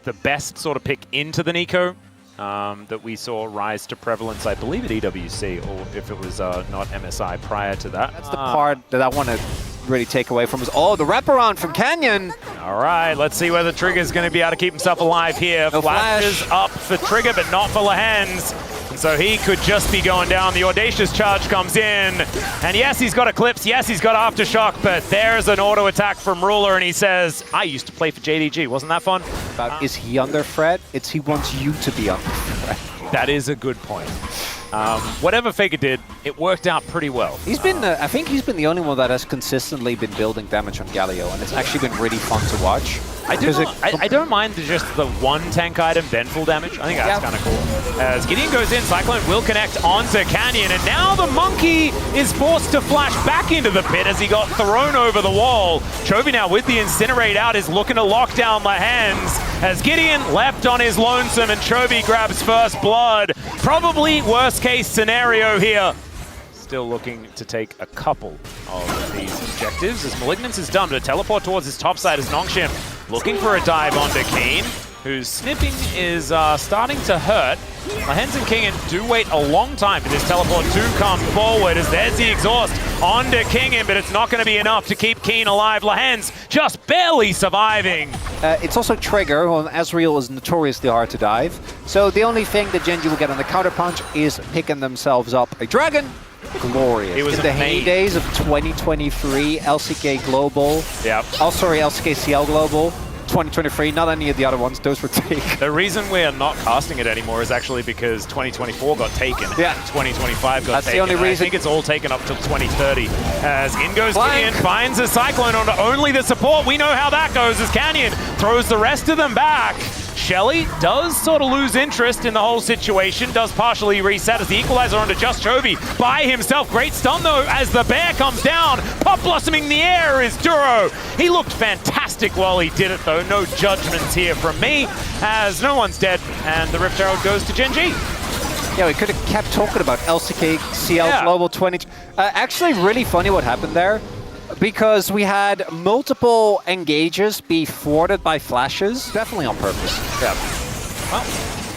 the best sort of pick into the Nico that we saw rise to prevalence, I believe, at EWC, or if it was not MSI prior to that. That's the part that I want to really take away from us. Oh, the wraparound from Canyon. All right, let's see whether Trigger's going to be able to keep himself alive here. No Flashes flash. up for Trigger, but not for Lahens. And so he could just be going down. The Audacious Charge comes in. And yes, he's got Eclipse. Yes, he's got Aftershock. But there's an auto attack from Ruler. And he says, I used to play for JDG. Wasn't that fun? Is he under threat? It's he wants you to be under threat. That is a good point. Whatever Faker did, it worked out pretty well. He's been, I think he's been the only one that has consistently been building damage on Galio, and it's actually been really fun to watch. I don't mind just the one tank item, then full damage. I think that's kind of cool. As Gideon goes in, Cyclone will connect onto Canyon, and now the Monkey is forced to flash back into the pit as he got thrown over the wall. Chovy now with the Incinerate out is looking to lock down Lahens as Gideon left on his lonesome and Chovy grabs first blood. Probably worst case scenario here. Still looking to take a couple of these objectives as Malignance is done, but a teleport towards his top side as Nongshim looking for a dive onto Keen, whose snipping is starting to hurt. Lahens and Kingen do wait a long time for this teleport to come forward as there's the exhaust onto Kingen, but it's not going to be enough to keep Keen alive. Lahens just barely surviving. It's also Trigger, well, Ezreal is notoriously hard to dive. So the only thing that Gen.G will get on the counterpunch is picking themselves up a dragon. Glorious. It was in the heydays of 2023, LCK Global. Yep. Oh, sorry, LCK CL Global. 2023, not any of the other ones, those were taken. The reason we're not casting it anymore is actually because 2024 got taken. Yeah. 2025 got taken. That's the only reason. I think it's all taken up till 2030. As in goes Gideon, finds a Cyclone onto only the support. We know how that goes as Canyon throws the rest of them back. Shelly does sort of lose interest in the whole situation, does partially reset as the equalizer onto just Chovy by himself. Great stun though as the bear comes down. Pop blossoming the air is Duro. He looked fantastic while he did it though. No judgments here from me as no one's dead and the Rift Herald goes to Gen.G. Yeah, we could have kept talking about LCK CL Global 20. Actually, really funny what happened there. Because we had multiple engages be thwarted by flashes, definitely on purpose. Yeah. Well,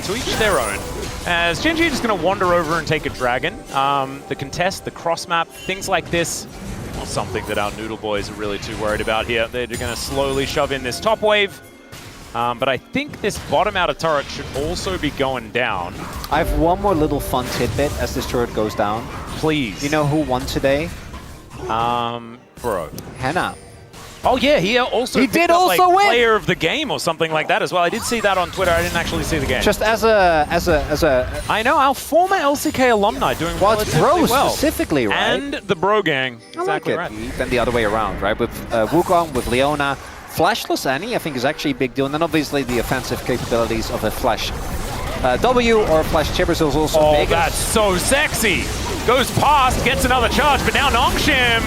to each their own. As Gen.G is going to wander over and take a dragon. The contest, the cross map, things like this, not something that our Noodle Boys are really too worried about here. They're going to slowly shove in this top wave. But I think this bottom outer turret should also be going down. I have one more little fun tidbit as this turret goes down. Please. You know who won today? Bro. Henna. Oh yeah, he also did up, also like, win player of the game or something like that as well. I did see that on Twitter. I didn't actually see the game. Just as a. I know our former LCK alumni doing it's Bro well. Specifically, right? And the Bro Gang. Exactly like it. right. Then the other way around, right? With Wukong, with Leona, Flashless Annie, I think is actually a big deal. And then obviously the offensive capabilities of a Flash W or a Flash Chippers is also big. Oh, that's so sexy. Goes past, gets another charge, but now Nongshim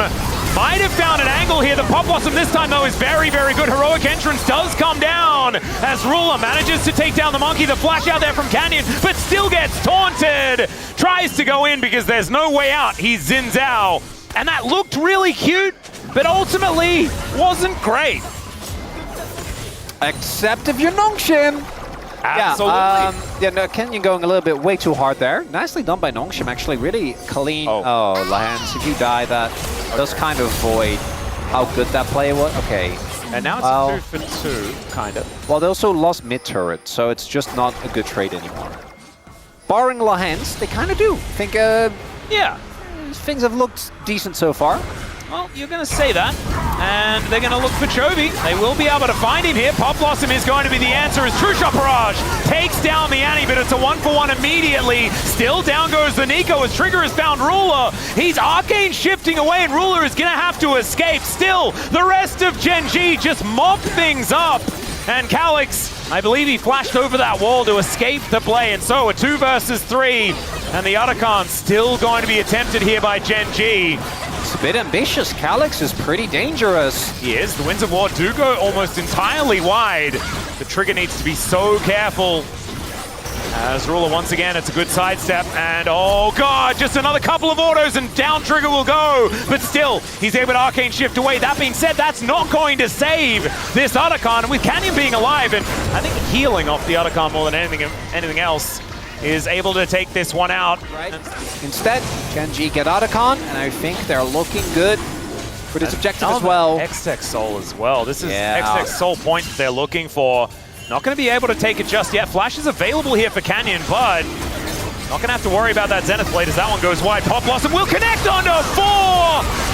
might have found an angle here. The Pop Blossom this time, though, is very, very good. Heroic Entrance does come down as Ruler manages to take down the Monkey. The flash out there from Canyon, but still gets taunted. Tries to go in because there's no way out. He's Xin Zhao. And that looked really cute, but ultimately wasn't great. Except if you're Nongshim. Absolutely. Yeah, no, Canyon going a little bit way too hard there. Nicely done by Nongshim, actually. Really clean. Oh, Lahens, if you die, that does kind of void how good that play was. Okay. And now it's 2 for 2, kind of. Well, they also lost mid-turret, so it's just not a good trade anymore. Barring Lahens, they kind of do. I think, yeah, things have looked decent so far. Well, you're going to say that, and they're going to look for Chovy. They will be able to find him here. Pop Blossom is going to be the answer as True Shot Barrage takes down the Annie, but it's a 1-for-1 immediately. Still down goes the Nico as Trigger has found Ruler. He's Arcane shifting away, and Ruler is going to have to escape. Still, the rest of Gen.G just mop things up. And Calyx, I believe he flashed over that wall to escape the play, and so a 2 versus 3. And the Otacon still going to be attempted here by Gen.G. It's a bit ambitious. Calyx is pretty dangerous. He is. The Winds of War do go almost entirely wide. The Trigger needs to be so careful. As Ruler once again, it's a good sidestep, and oh god, just another couple of autos and down trigger will go, but still, he's able to arcane shift away. That being said, that's not going to save this Otacon, and with Canyon being alive, and I think healing off the Otacon more than anything else, is able to take this one out. Right. Instead, Gen.G get Otacon, and I think they're looking good for this objective as well. X-Tech Soul as well. This is X-Tech Soul point that they're looking for. Not going to be able to take it just yet. Flash is available here for Canyon, but not going to have to worry about that Zenith Blade as that one goes wide. Pop Blossom will connect onto 4!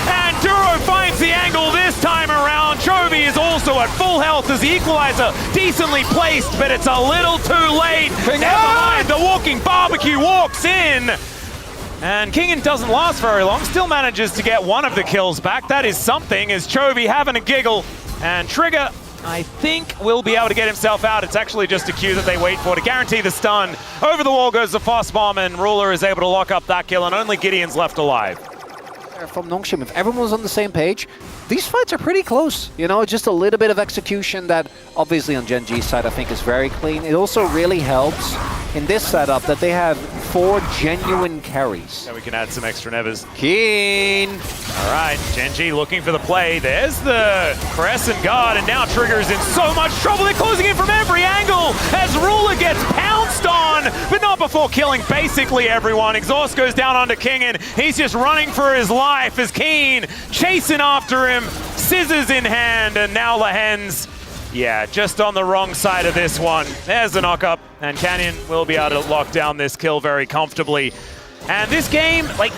And Duro finds the angle this time around. Chovy is also at full health as the equalizer decently placed, but it's a little too late. Never mind, the walking barbecue walks in. And Kingen doesn't last very long, still manages to get one of the kills back. That is something, as Chovy having a giggle. And Trigger, I think, will be able to get himself out. It's actually just a Q that they wait for to guarantee the stun. Over the wall goes the fast bomb, and Ruler is able to lock up that kill, and only Gideon's left alive. From Nongshim, if everyone was on the same page, these fights are pretty close. You know, just a little bit of execution that obviously on Gen.G's side I think is very clean. It also really helps in this setup that they have 4 genuine carries. And we can add some extra nevers. Keen! All right, Gen.G looking for the play. There's the Crescent Guard, and now Trigger's in so much trouble. They're closing in from every angle as Ruler gets pounced on, but not before killing basically everyone. Exhaust goes down onto Kingen. He's just running for his life as Keen chasing after him, scissors in hand, and now Lehens, yeah, just on the wrong side of this one. There's the knock-up, and Canyon will be able to lock down this kill very comfortably. And this game, like,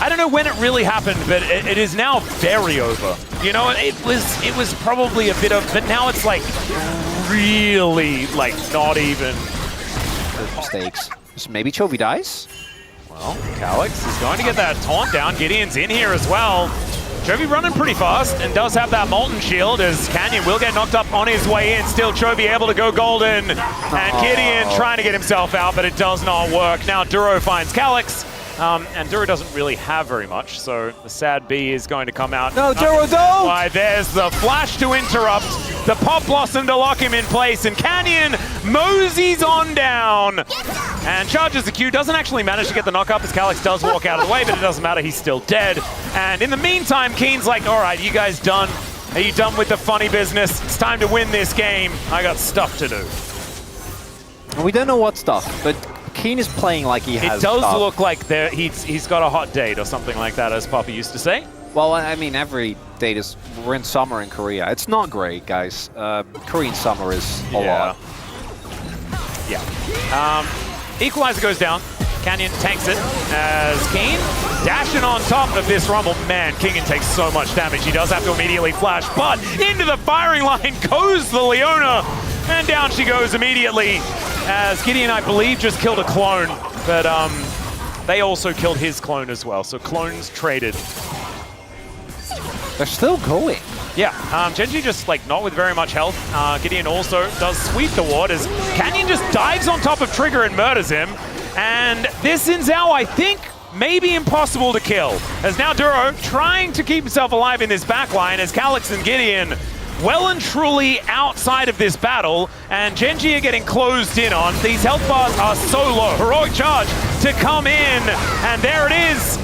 I don't know when it really happened, but it is now very over. You know, it was probably a bit of, but now it's like really, like, not even. Mistakes. So maybe Chovy dies? Well, Calix is going to get that taunt down. Gideon's in here as well. Chovy running pretty fast and does have that Molten Shield as Canyon will get knocked up on his way in. Still Chovy able to go golden. And Gideon trying to get himself out, but it does not work. Now Duro finds Calix. And Duro doesn't really have very much, so the sad B is going to come out. No, Duro, don't! Why, there's the flash to interrupt, the Pop Blossom to lock him in place, and Canyon moseys on down. And charges the Q, doesn't actually manage to get the knock-up as Calix does walk out of the way, but it doesn't matter, he's still dead. And in the meantime, Keen's like, all right, you guys done? Are you done with the funny business? It's time to win this game. I got stuff to do. We don't know what stuff, but Keen is playing like he has It does stuff. look like he's got a hot date or something like that, as Poppy used to say. Well, I mean, every date is, we're in summer in Korea. It's not great, guys. Korean summer is a lot. Yeah. Equalizer goes down. Canyon tanks it as Keen dashing on top of this rumble. Man, Kingen takes so much damage. He does have to immediately flash, but into the firing line goes the Leona, and down she goes immediately as Gideon, I believe, just killed a clone, but they also killed his clone as well, so clones traded. They're still going. Yeah, Gen.G just like not with very much health. Gideon also does sweep the ward as Canyon just dives on top of Trigger and murders him. And this Xin Zhao, I think, may be impossible to kill. As now Duro trying to keep himself alive in this backline as Calix and Gideon well and truly outside of this battle, and Gen.G are getting closed in on. These health bars are so low. Heroic charge to come in, and there it is.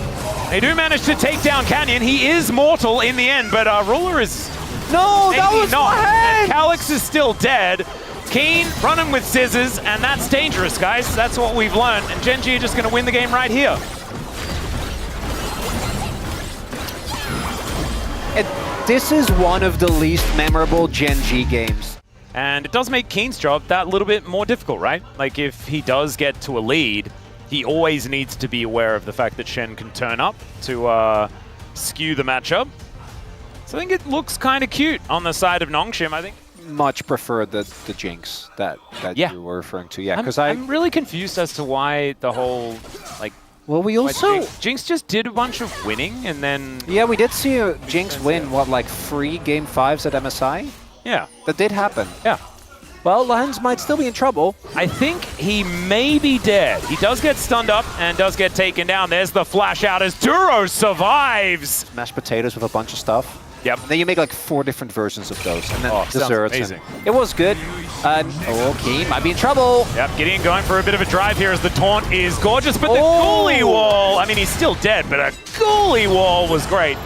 They do manage to take down Canyon. He is mortal in the end, but Ruler is No, that was not. my hand! Calix is still dead. Keen running with scissors, and that's dangerous, guys. That's what we've learned, and Gen.G are just going to win the game right here. This is one of the least memorable Gen.G games. And it does make Keen's job that little bit more difficult, right? Like, if he does get to a lead, he always needs to be aware of the fact that Shen can turn up to skew the matchup. So I think it looks kind of cute on the side of Nongshim, I think. Much prefer the Jinx that you were referring to. Yeah, because I'm really confused as to why the whole, like, well, we also... Jinx just did a bunch of winning, and then... Yeah, we did see a Jinx win, what, like 3 Game 5s at MSI? Yeah. That did happen. Yeah. Well, Lehens might still be in trouble. I think he may be dead. He does get stunned up and does get taken down. There's the flash out as Duro survives. Mashed potatoes with a bunch of stuff. Yep. And then you make like 4 different versions of those, and then sounds desserts. amazing. It was good. Keen might be in trouble. Yep, Gideon going for a bit of a drive here as the taunt is gorgeous, but the Ghoulie wall, I mean, he's still dead, but a Ghoulie wall was great.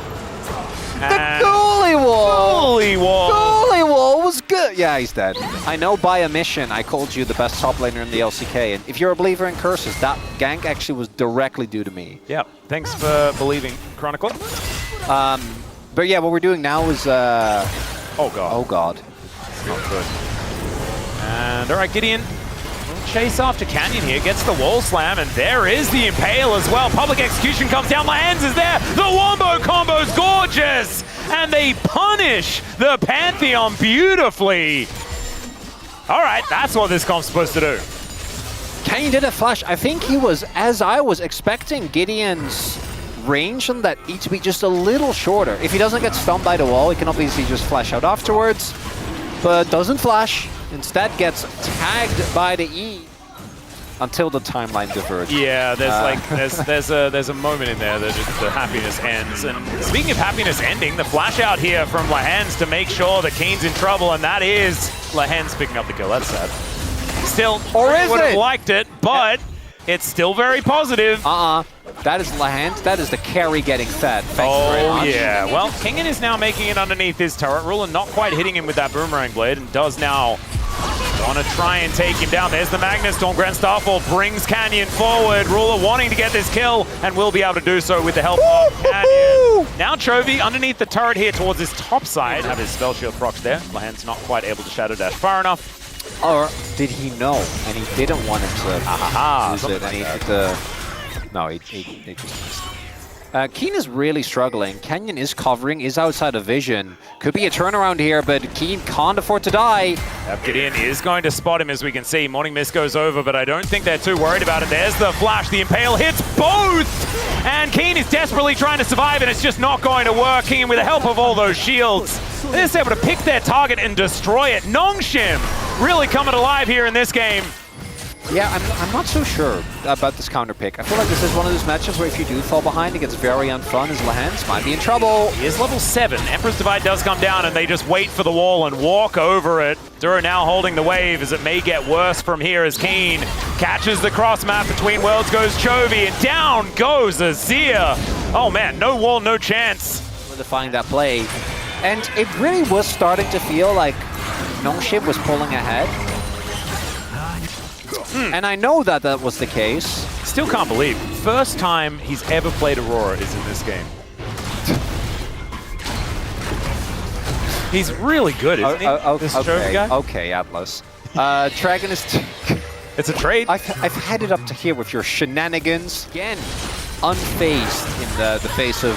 The Ghoulie wall! Ghoulie wall! Ghoulie wall was good! Yeah, he's dead. I know by omission I called you the best top laner in the LCK, and if you're a believer in curses, that gank actually was directly due to me. Yep, thanks for believing, Chronicler. But yeah, what we're doing now is... Oh god. Oh god. Not good. And alright, Gideon will chase after Canyon here, gets the wall slam, and there is the Impale as well. Public Execution comes down, Lahens is there! The Wombo combo's gorgeous! And they punish the Pantheon beautifully! Alright, that's what this comp's supposed to do. Canyon did a flash. I think he was, as I was expecting, Gideon's range on that needs to be just a little shorter. If he doesn't get stunned by the wall, he can obviously just flash out afterwards, but doesn't flash. Instead gets tagged by the E until the timeline diverges. Yeah, there's a moment in there that the happiness ends. And speaking of happiness ending, the flash out here from Lahens to make sure that Keen's in trouble, and that is Lahens picking up the kill. That's sad. Still, or is would have it? liked it, but it's still very positive. That is Lahens. That is the carry getting fed. Thank you very much. Yeah. Well, Kingen is now making it underneath his turret. Ruler not quite hitting him with that boomerang blade, and does now want to try and take him down. There's the Magnus. Storm Grand Starfall brings Canyon forward. Ruler wanting to get this kill, and will be able to do so with the help of Canyon. Now Chovy underneath the turret here towards his top side. Have his spell shield procs there. Lahens not quite able to shadow dash far enough. Or did he know and he didn't want him to use it, and he hit the... No, he just missed. Keen is really struggling. Canyon is covering, is outside of vision. Could be a turnaround here, but Keen can't afford to die. Gideon is going to spot him, as we can see. Morning Mist goes over, but I don't think they're too worried about it. There's the flash. The Impale hits both! And Keen is desperately trying to survive, and it's just not going to work. Keen, with the help of all those shields, they're just able to pick their target and destroy it. Nongshim really coming alive here in this game. Yeah, I'm not so sure about this counter pick. I feel like this is one of those matches where if you do fall behind, it gets very unfun, as Lahens might be in trouble. He is level 7. Emperor's Divide does come down, and they just wait for the wall and walk over it. Dura now holding the wave, as it may get worse from here, as Keen catches the cross map between worlds, goes Chovy, and down goes Azir. Oh man, no wall, no chance. Solidifying that play. And it really was starting to feel like Nongshim was pulling ahead. And I know that that was the case. Still can't believe. First time he's ever played Aurora is in this game. He's really good, isn't he? This Chovy guy? Okay, Atlas. Dragon is... It's a trade. I've had it up to here with your shenanigans. Again, unfazed in the face of...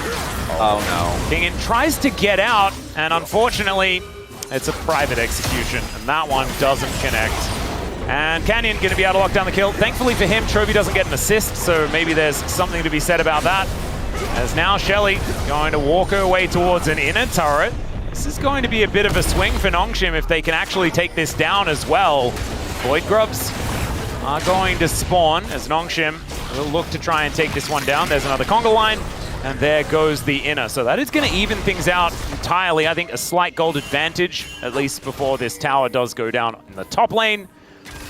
Oh no. Kingen tries to get out, and unfortunately, it's a private execution, and that one doesn't connect. And Canyon going to be able to lock down the kill. Thankfully for him, Chovy doesn't get an assist, so maybe there's something to be said about that. As now Shelly going to walk her way towards an inner turret. This is going to be a bit of a swing for Nongshim if they can actually take this down as well. Void Grubs are going to spawn as Nongshim will look to try and take this one down. There's another conga line, and there goes the inner. So that is going to even things out entirely. I think a slight gold advantage, at least before this tower does go down in the top lane.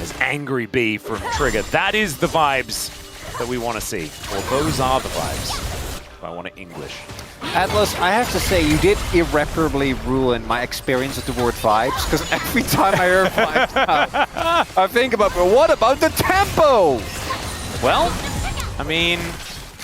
As Angry Bee from Trigger. That is the vibes that we want to see. Or those are the vibes, if I want to English. Atlas, I have to say, you did irreparably ruin my experience with the word vibes, because every time I hear vibes now, I think about, but what about the tempo? Well, I mean,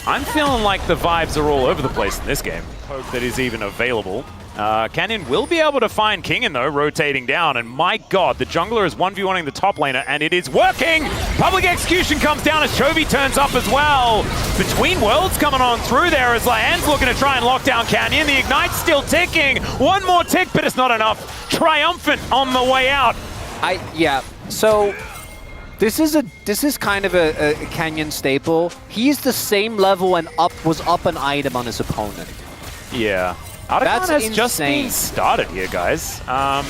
I'm feeling like the vibes are all over the place in this game. Hope that is even available. Canyon will be able to find Kingen, though, rotating down. And my god, the jungler is 1v1ing the top laner, and it is working! Public Execution comes down as Chovy turns up as well. Between worlds coming on through there as Lahens looking to try and lock down Canyon. The Ignite's still ticking. One more tick, but it's not enough. Triumphant on the way out. Yeah, so this is kind of a Canyon staple. He's the same level and was up an item on his opponent. Yeah. That's has just been started here, guys.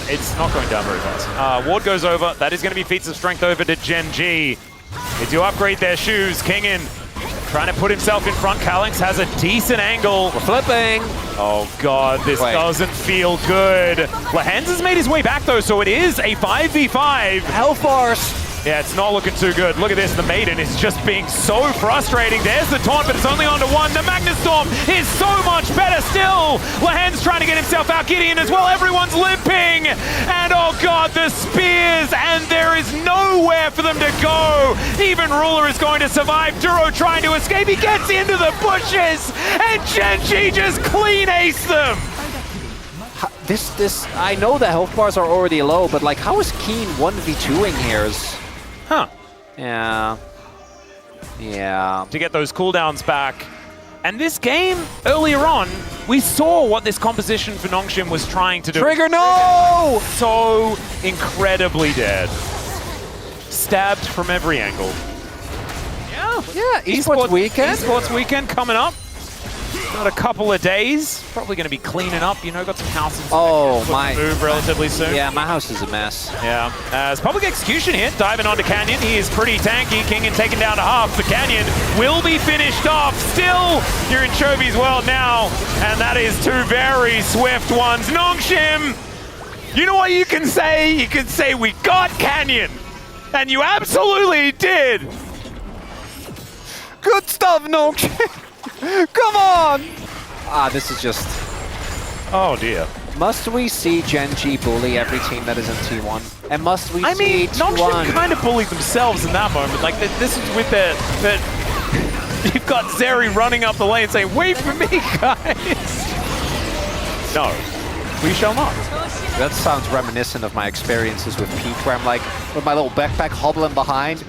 It's not going down very fast. Ward goes over. That is going to be feats of strength over to Gen.G. They do upgrade their shoes. Kingen Trying to put himself in front. Calyx has a decent angle. We're flipping. Oh god, this doesn't feel good. Lahens has made his way back though, so it is a 5v5. LForce. Yeah, it's not looking too good. Look at this, the Maiden is just being so frustrating. There's the taunt, but it's only on to one. The Magnus Storm is so much better still. Lahens trying to get himself out, Gideon as well. Everyone's limping. And oh god, the spears, and there is nowhere for them to go. Even Ruler is going to survive. Duro trying to escape. He gets into the bushes, and Gen.G just clean ace them. I know the health bars are already low, but like, how is Keen 1v2ing here? Huh. Yeah. To get those cooldowns back. And this game, earlier on, we saw what this composition for Nongshim was trying to do. Trigger, no! So incredibly dead. Stabbed from every angle. Yeah, Esports weekend. Esports weekend coming up. Got a couple of days. Probably going to be cleaning up, you know, got some houses to move relatively soon. Yeah, my house is a mess. Yeah. As Public Execution here, diving onto Canyon. He is pretty tanky. King and taken down to half. The Canyon will be finished off. Still, you're in Chovy's world now. And that is two very swift ones. Nongshim, you know what you can say? You can say, we got Canyon. And you absolutely did. Good stuff, Nongshim. Come on! This is just... Oh dear. Must we see Gen.G bully every team that is in T1? And must we see T1? Nongshim kind of bullied themselves in that moment. Like, this is with the... You've got Zeri running up the lane saying, wait for me, guys! No, we shall not. That sounds reminiscent of my experiences with Peak, where I'm like, with my little backpack hobbling behind.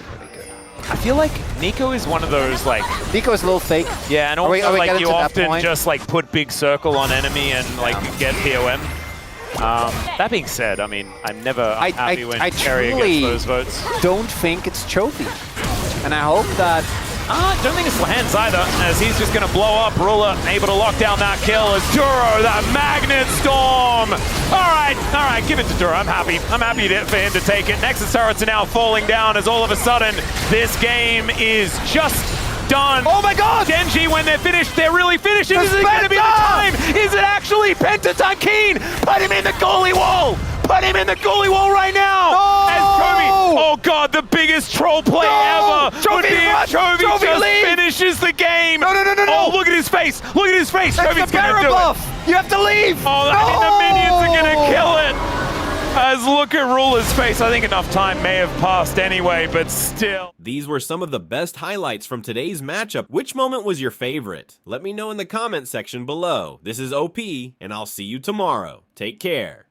I feel like Nico is one of those, like... Nico is a little fake. Yeah, and also, like, you often just, like, put big circle on enemy and, like, get POM. That being said, I mean, I'm never happy when Terry gets those votes. Don't think it's Chovy. And I hope that... don't think it's Lahens either, as he's just going to blow up. Ruler able to lock down that kill as Duro, that Magnet Storm. All right, give it to Duro. I'm happy for him to take it. Nexus turrets are now falling down as all of a sudden this game is just done. Oh my god! Gen.G, when they're finished, they're really finished. Is it going to be the time? Is it actually Pentaton Keen? Put him in the goalie wall! Put him in the goalie wall right now! No! As Chovy, oh god, the biggest troll play ever! Chovy, would be if Chovy just finishes the game! No! Oh, look at his face! Look at his face! That's Chovy's the gonna do buff! it! You have to leave! Oh, I think the minions are gonna kill it! As look at Ruler's face, I think enough time may have passed anyway, but still. These were some of the best highlights from today's matchup. Which moment was your favorite? Let me know in the comment section below. This is OP, and I'll see you tomorrow. Take care.